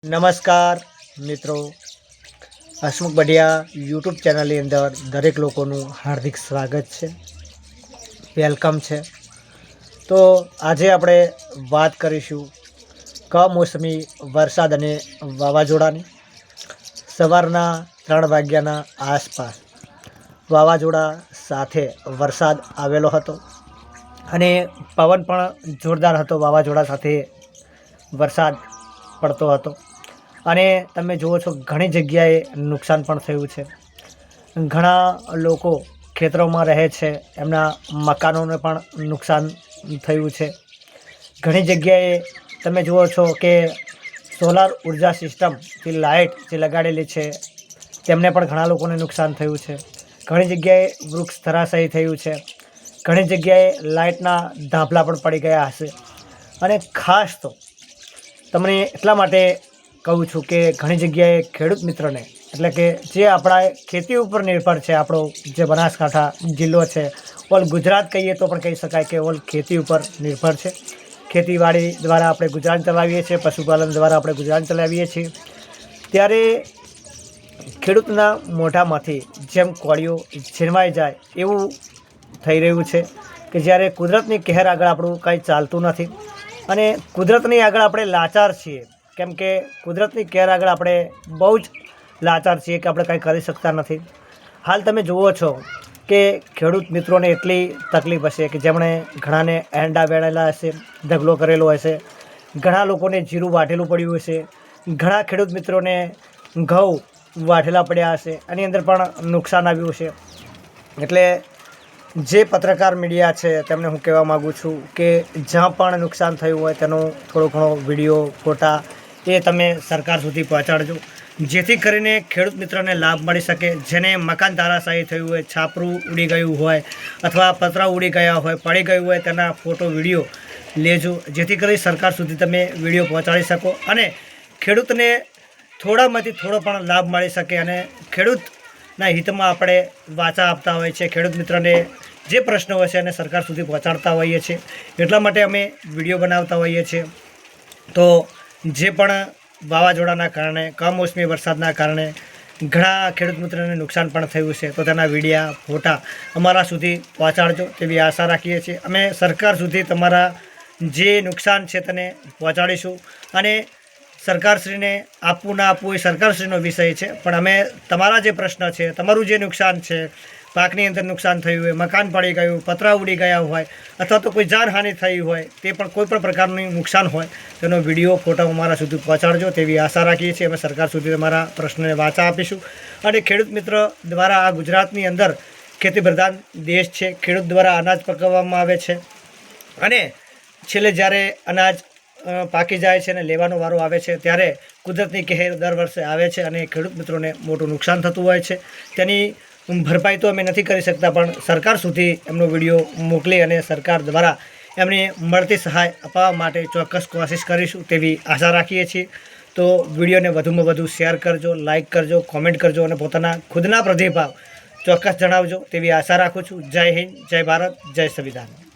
નમસ્કાર મિત્રો, હસમુખ બઢિયા યુટ્યુબ ચેનલની અંદર દરેક લોકોનું હાર્દિક સ્વાગત છે, વેલકમ છે। તો આજે આપણે વાત કરીશું કમોસમી વરસાદ અને વાવાઝોડાની। સવારના 3 વાગ્યાના આસપાસ વાવાઝોડા સાથે વરસાદ આવેલો હતો અને પવન પણ જોરદાર હતો। વાવાઝોડા સાથે વરસાદ પડતો હતો અને તમે જુઓ છો ઘણી જગ્યાએ નુકસાન પણ થયું છે। ઘણા લોકો ખેતરોમાં રહે છે, એમના મકાનોને પણ નુકસાન થયું છે। ઘણી જગ્યાએ તમે જુઓ છો કે સોલાર ઉર્જા સિસ્ટમથી લાઇટ જે લગાડેલી છે તેમને પણ ઘણા લોકોને નુકસાન થયું છે। ઘણી જગ્યાએ વૃક્ષ ધરાશાયી થયું છે, ઘણી જગ્યાએ લાઇટના ધાભલા પણ પડી ગયા હશે। અને ખાસ તો તમને એટલા માટે કહું છું કે ઘણી જગ્યાએ ખેડૂત મિત્રોને, એટલે કે જે આપણા ખેતી ઉપર નિર્ભર છે, આપણો જે બનાસકાંઠા જિલ્લો છે, ઓલ ગુજરાત કહીએ તો પણ કહી શકાય કે ઓલ ખેતી ઉપર નિર્ભર છે। ખેતીવાડી દ્વારા આપણે ગુજરાન ચલાવીએ છીએ, પશુપાલન દ્વારા આપણે ગુજરાન ચલાવીએ છીએ। ત્યારે ખેડૂતના મોઢામાંથી જેમ કોળીઓ છીનવાઈ જાય એવું થઈ રહ્યું છે કે જ્યારે કુદરતની કહેર આગળ આપણું કંઈ ચાલતું નથી અને કુદરતની આગળ આપણે લાચાર છીએ, કેમ કે કુદરતની કહેર આગળ આપણે બહુ જ લાચાર છીએ કે આપણે કંઈ કરી શકતા નથી। હાલ તમે જુઓ છો કે ખેડૂત મિત્રોને એટલી તકલીફ હશે કે જેમણે ઘણાને એંડા વેણેલા હશે, ઢગલો કરેલો હશે, ઘણા લોકોને જીરું વાઢેલું પડ્યું હશે, ઘણા ખેડૂત મિત્રોને ઘઉં વાઢેલા પડ્યા હશે, એની અંદર પણ નુકસાન આવ્યું છે। એટલે જે પત્રકાર મીડિયા છે તેમને હું કહેવા માગું છું કે જ્યાં પણ નુકસાન થયું હોય તેનો થોડો ઘણો વિડીયો, ફોટા એ તમે સરકાર સુધી પહોંચાડજો, જેથી કરીને ખેડૂત મિત્રોને લાભ મળી શકે। જેને મકાન ધરાશાયી થયું હોય, છાપરું ઉડી ગયું હોય અથવા પતરા ઉડી ગયા હોય, પડી ગયું હોય, તેના ફોટો વિડીયો લેજો, જેથી કરી સરકાર સુધી તમે વિડીયો પહોંચાડી શકો અને ખેડૂતને થોડામાંથી થોડો પણ લાભ મળી શકે અને ખેડૂતના હિતમાં આપણે વાચા આપતા હોઈએ છીએ। ખેડૂત મિત્રને જે પ્રશ્નો હોય છે એને સરકાર સુધી પહોંચાડતા હોઈએ છીએ, એટલા માટે અમે વિડીયો બનાવતા હોઈએ છીએ। તો જે પણ વાવાઝોડાના કારણે, કમોસમી વરસાદના કારણે ઘણા ખેડૂત મિત્રોને નુકસાન પણ થયું છે, તો તેના વિડીયા, ફોટા અમારા સુધી પહોંચાડજો તેવી આશા રાખીએ છીએ। અમે સરકાર સુધી તમારા જે નુકસાન છે તેને પહોંચાડીશું અને સરકારશ્રીને આપવું ના આપવું એ સરકારશ્રીનો વિષય છે, પણ અમે તમારા જે પ્રશ્ન છે, તમારું જે નુકસાન છે, પાકની અંદર નુકસાન થયું હોય, મકાન પડી ગયું, પતરા ઉડી ગયા હોય અથવા તો કોઈ જાનહાનિ થઈ હોય, તે પણ કોઈ પણ પ્રકારનું નુકસાન હોય તેનો વિડીયો, ફોટો અમારા સુધી પહોંચાડજો તેવી આશા રાખીએ છીએ। અમે સરકાર સુધી તમારા પ્રશ્નને વાચા આપીશું અને ખેડૂત મિત્ર દ્વારા આ ગુજરાતની અંદર ખેતી પ્રધાન દેશ છે, ખેડૂત દ્વારા અનાજ પકવવામાં આવે છે અને છેલ્લે જ્યારે અનાજ પાકી જાય છે અને લેવાનો વારો આવે છે ત્યારે કુદરતની કહેર દર વર્ષે આવે છે અને ખેડૂત મિત્રોને મોટું નુકસાન થતું હોય છે। તેની ભરપાઈ તો અમે નથી કરી શકતા, પણ સરકાર સુધી એમનો વિડીયો મોકલી અને સરકાર દ્વારા એમને મળતી સહાય અપાવવા માટે ચોક્કસ કોશિશ કરીશું તેવી આશા રાખીએ છીએ। તો વિડીયોને વધુમાં વધુ શેર કરજો, લાઇક કરજો, કોમેન્ટ કરજો અને પોતાના ખુદના પ્રતિભાવ ચોક્કસ જણાવજો તેવી આશા રાખું છું। જય હિન્દ, જય ભારત, જય સંવિધાન।